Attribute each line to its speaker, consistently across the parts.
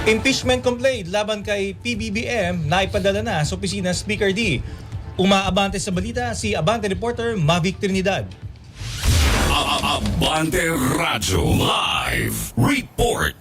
Speaker 1: Impeachment complaint laban kay PBBM na ipadala na sa opisina Speaker D. Umaabante sa balita si Abante reporter Mavic Trinidad.
Speaker 2: Abante Radyo Live Report.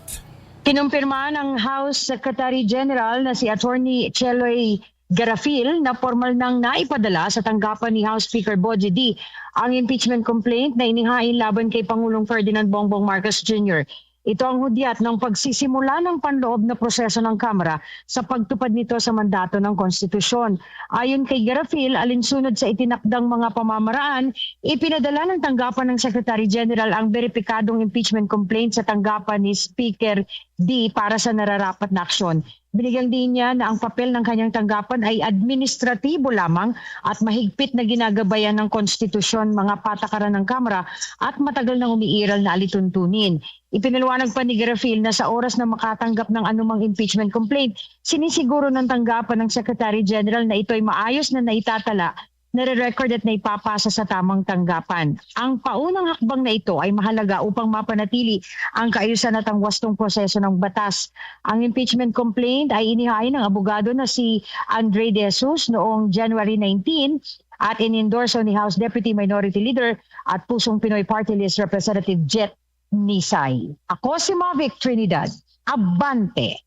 Speaker 3: Kinumpirma ng House Secretary General na si Attorney Cheloy Garafil na formal nang naipadala sa tanggapan ni House Speaker Bogie D ang impeachment complaint na inihain laban kay Pangulong Ferdinand Bongbong Marcos Jr. Ito ang hudyat ng pagsisimula ng panloob na proseso ng Kamara sa pagtupad nito sa mandato ng konstitusyon. Ayon kay Garafil, alinsunod sa itinakdang mga pamamaraan, ipinadala ng tanggapan ng Secretary General ang beripikadong impeachment complaint sa tanggapan ni Speaker D para sa nararapat na aksyon. Binigyang din niya na ang papel ng kanyang tanggapan ay administratibo lamang at mahigpit na ginagabayan ng konstitusyon, mga patakaran ng Kamara at matagal nang umiiral na alituntunin. Ipinaliwanag pa ni Garafil na sa oras na makatanggap ng anumang impeachment complaint, sinisiguro ng tanggapan ng Secretary General na ito ay maayos na naitatala, nare-record at naipapasa sa tamang tanggapan. Ang paunang hakbang na ito ay mahalaga upang mapanatili ang kaayusan at ang wastong proseso ng batas. Ang impeachment complaint ay inihain ng abogado na si Andre De Jesus noong January 19 at inendorso ni House Deputy Minority Leader at Pusong Pinoy Party List Representative Jet Nisay. Ako si Mavic Trinidad. Abante!